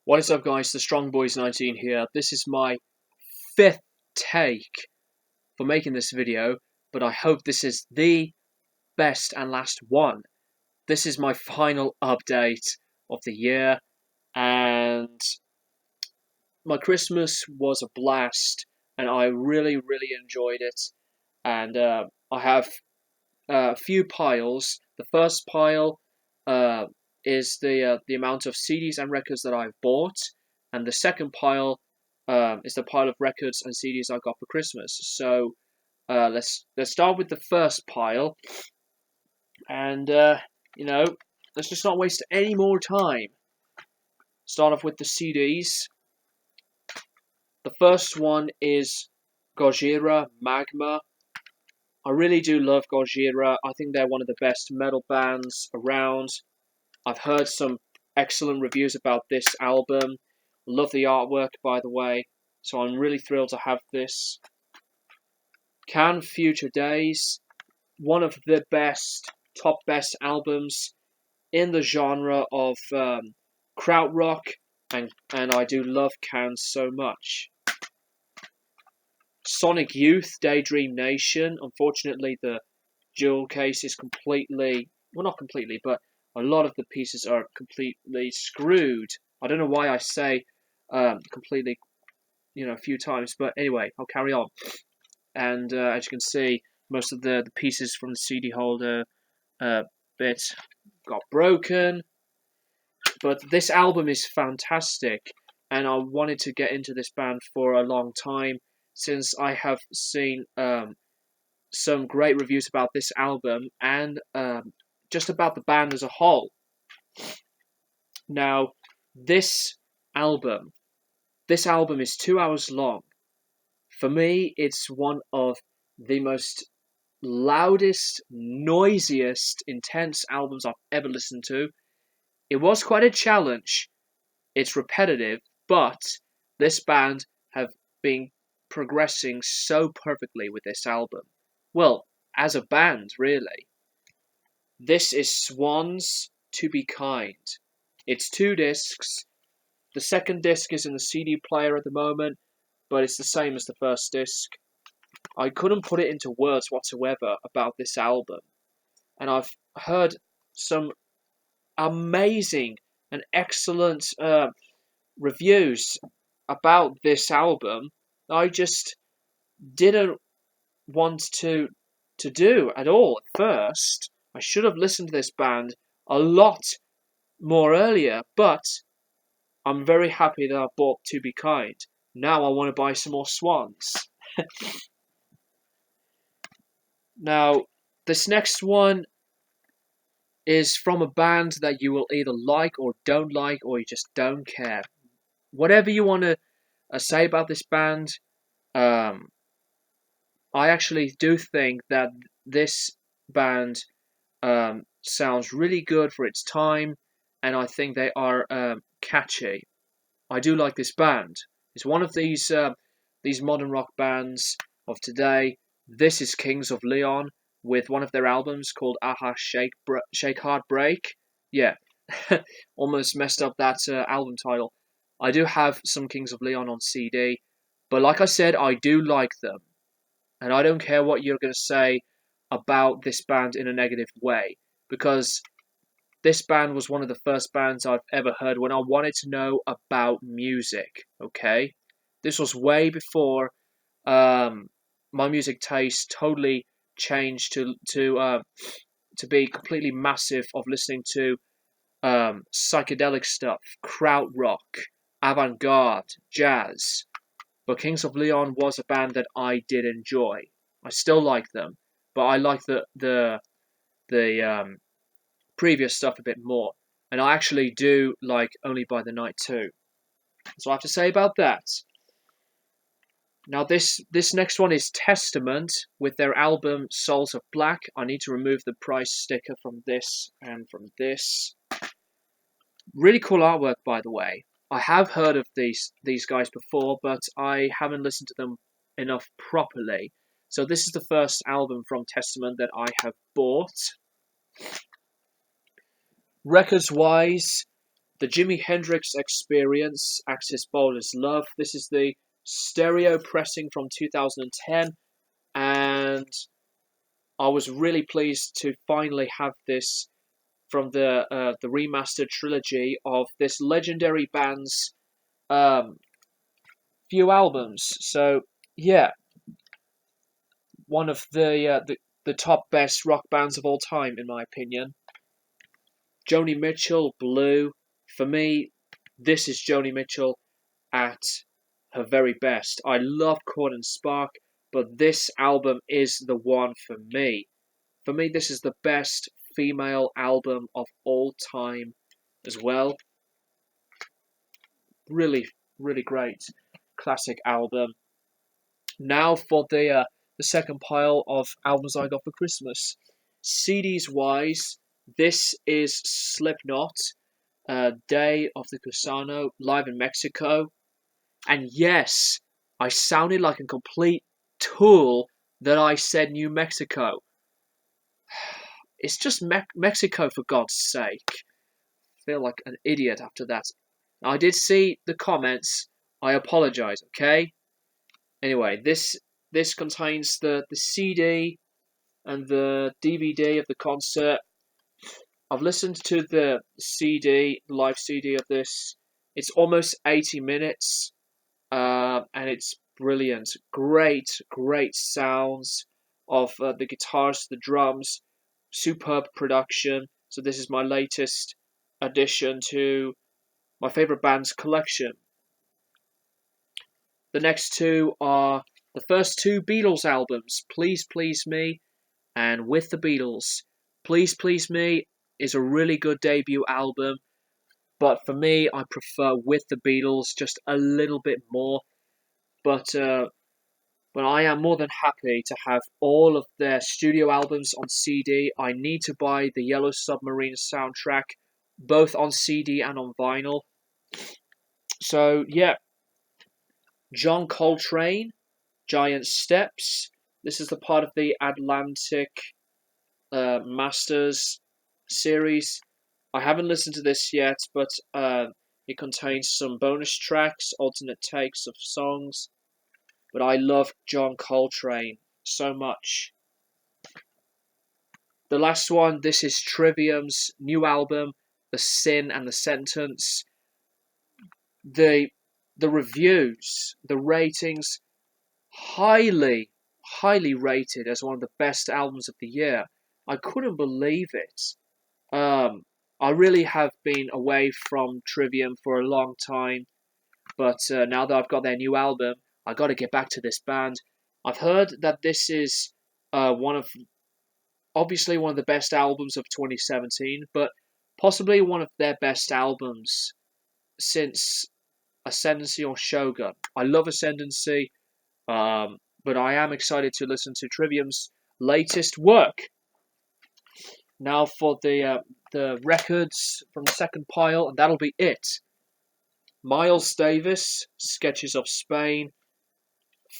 What is up, guys? The Strong Boys 19 here. This is my fifth take for making this video, but I hope this is the best and last one. This is my final update of the year, and my Christmas was a blast, and I really enjoyed it. And I have a few piles. The first pile is the amount of CDs and records that I've bought, and the second pile is the pile of records and CDs I got for Christmas. So let's start with the first pile, and let's just not waste any more time. Start off with the CDs. The first one is Gojira Magma. I really do love Gojira. I think they're one of the best metal bands around. I've heard some excellent reviews about this album. Love the artwork, by the way. So I'm really thrilled to have this. Can Future Days, one of the top best albums in the genre of krautrock, and I do love Can so much. Sonic Youth, Daydream Nation. Unfortunately, the jewel case is completely, well, not completely, but a lot of the pieces are completely screwed. I don't know why I say completely, a few times, but anyway, I'll carry on. And as you can see, most of the pieces from the CD holder bit got broken. But this album is fantastic, and I wanted to get into this band for a long time, since I have seen some great reviews about this album and just about the band as a whole. Now, this album is 2 hours long. For me, it's one of the most loudest, noisiest, intense albums I've ever listened to. It was quite a challenge. It's repetitive, but this band have been progressing so perfectly with this album. Well, as a band, really. This is Swans To Be Kind. It's 2 discs. The second disc is in the CD player at the moment, but it's the same as the first disc. I couldn't put it into words whatsoever about this album, and I've heard some amazing and excellent reviews about this album. I just didn't want to do at all at first. I should have listened to this band a lot more earlier, but I'm very happy that I bought To Be Kind. Now I want to buy some more Swans. Now, this next one is from a band that you will either like or don't like, or you just don't care. Whatever you want to say about this band, I actually do think that this band sounds really good for its time, and I think they are catchy. I do like this band. It's one of these modern rock bands of today. This is Kings of Leon with one of their albums called Aha Shake Hard Break. Yeah, almost messed up that album title. I do have some Kings of Leon on CD, but like I said, I do like them. And I don't care what you're going to say about this band in a negative way, because this band was one of the first bands I've ever heard when I wanted to know about music, okay? This was way before my music taste totally changed to be completely massive of listening to psychedelic stuff, krautrock, avant-garde, jazz. But Kings of Leon was a band that I did enjoy. I still like them, but I like the previous stuff a bit more. And I actually do like Only by the Night too. So I have to say about that. Now this next one is Testament with their album Souls of Black. I need to remove the price sticker from this and from this. Really cool artwork, by the way. I have heard of these guys before, but I haven't listened to them enough properly. So this is the first album from Testament that I have bought. Records-wise, The Jimi Hendrix Experience, Axis Bold as Love. This is the stereo pressing from 2010, and I was really pleased to finally have this from the remastered trilogy of this legendary band's few albums. So yeah, one of the top best rock bands of all time, in my opinion. Joni Mitchell, Blue. For me, this is Joni Mitchell at her very best. I love Corn and Spark, but this album is the one for me. For me, this is the best female album of all time as well. Really, really great classic album. Now for the second pile of albums I got for Christmas. CDs wise, this is Slipknot, Day of the Gusano, live in Mexico. And yes, I sounded like a complete tool that I said New Mexico. It's just Mexico, for God's sake. I feel like an idiot after that. Now, I did see the comments. I apologize, okay? Anyway, this contains the CD and the DVD of the concert. I've listened to the CD, the live CD of this. It's almost 80 minutes, and it's brilliant. Great, great sounds of the guitars, the drums, superb production. So this is my latest addition to my favorite band's collection. The next two are the first two Beatles albums, Please Please Me and With the Beatles. Please Please Me is a really good debut album, but for me, I prefer With the Beatles just a little bit more. But I am more than happy to have all of their studio albums on CD. I need to buy the Yellow Submarine soundtrack, both on CD and on vinyl. So yeah, John Coltrane, Giant Steps. This is the part of the Atlantic Masters series. I haven't listened to this yet, but it contains some bonus tracks, alternate takes of songs. But I love John Coltrane so much. The last one, this is Trivium's new album, The Sin and the Sentence. The reviews, the ratings, highly rated as one of the best albums of the year. I couldn't believe it. I really have been away from Trivium for a long time, but now that I've got their new album, I got to get back to this band. I've heard that this is obviously one of the best albums of 2017, but possibly one of their best albums since Ascendancy or Shogun. I love Ascendancy, but I am excited to listen to Trivium's latest work. Now for the records from the second pile, and that'll be it. Miles Davis, Sketches of Spain.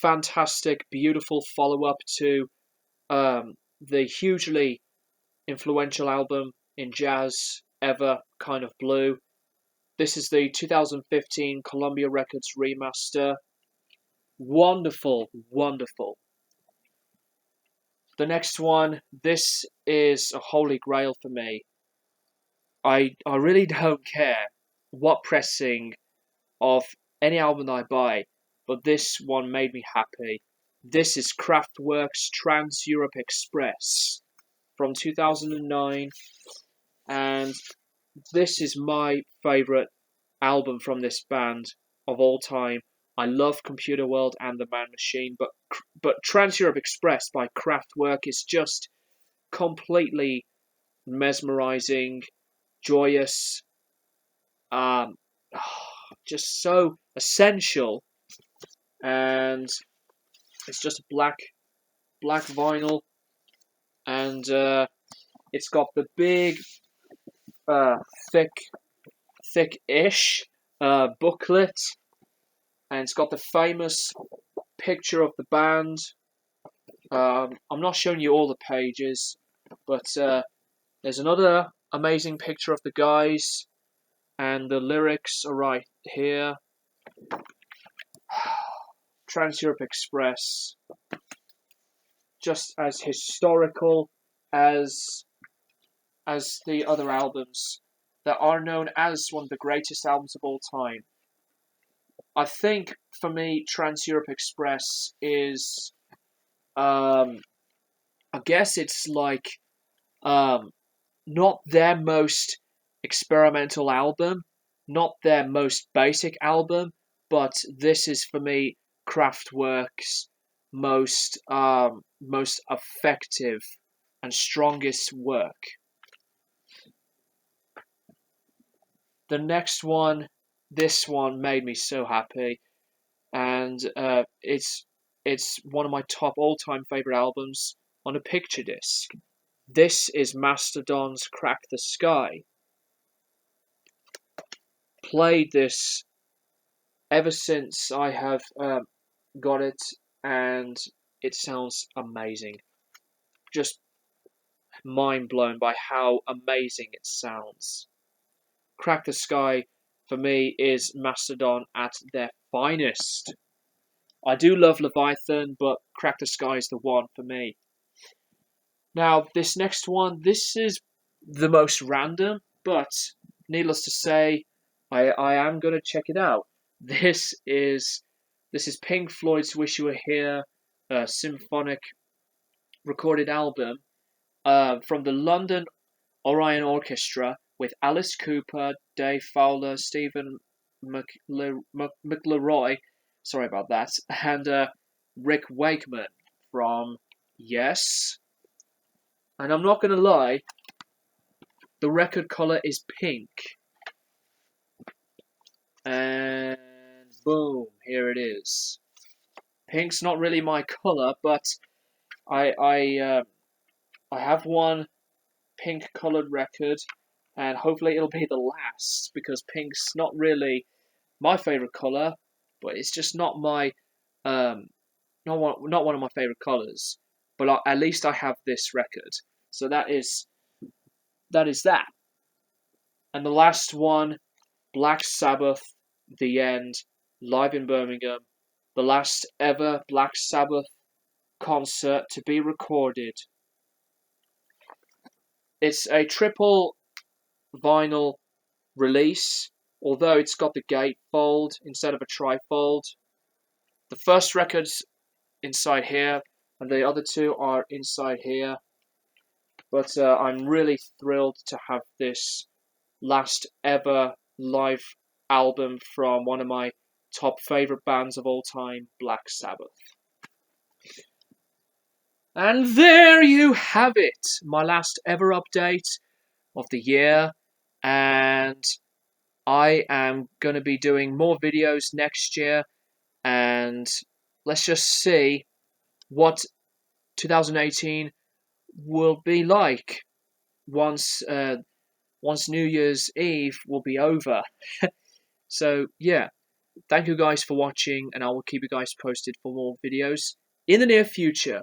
Fantastic, beautiful follow-up to the hugely influential album in jazz ever, Kind of Blue. This is the 2015 Columbia Records remaster. Wonderful, wonderful. The next one, this is a holy grail for me. I really don't care what pressing of any album that I buy, but this one made me happy. This is Kraftwerk's Trans-Europe Express from 2009, and this is my favourite album from this band of all time. I love Computer World and The Man Machine, but Trans-Europe Express by Kraftwerk is just completely mesmerizing, joyous, just so essential, and it's just a black vinyl, and it's got the big, thick-ish booklet, and it's got the famous picture of the band. I'm not showing you all the pages, but there's another amazing picture of the guys. and the lyrics are right here. Trans Europe Express, just as historical as the other albums that are known as one of the greatest albums of all time. I think for me, Trans Europe Express is, I guess it's like, not their most experimental album, not their most basic album, but this is for me Kraftwerk's most effective and strongest work. The next one, this one made me so happy, and it's one of my top all-time favorite albums on a picture disc. This is Mastodon's Crack the Skye. Played this ever since I have got it, and it sounds amazing. Just mind blown by how amazing it sounds. Crack the Skye, for me, is Mastodon at their finest. I do love Leviathan, but Crack the Skye is the one for me. Now, this next one, this is the most random, but needless to say, I am going to check it out. This is Pink Floyd's Wish You Were Here, symphonic recorded album from the London Orion Orchestra with Alice Cooper, Dave Fowler, Stephen McLeroy, sorry about that, and Rick Wakeman from Yes. And I'm not going to lie, the record colour is pink. And boom, here it is. Pink's not really my colour, but I have one pink coloured record, and hopefully it'll be the last, because pink's not really my favourite colour, but it's just not my not one of my favourite colours. But at least I have this record, so that is that. And the last one, Black Sabbath, The End, live in Birmingham, the last ever Black Sabbath concert to be recorded. It's a triple vinyl release, although it's got the gatefold instead of a trifold. The first record's inside here, and the other two are inside here. But I'm really thrilled to have this last ever live album from one of my top favourite bands of all time, Black Sabbath. And there you have it, my last ever update of the year, and I am going to be doing more videos next year, and let's just see what 2018 will be like once New Year's Eve will be over. So yeah, thank you guys for watching, and I will keep you guys posted for more videos in the near future.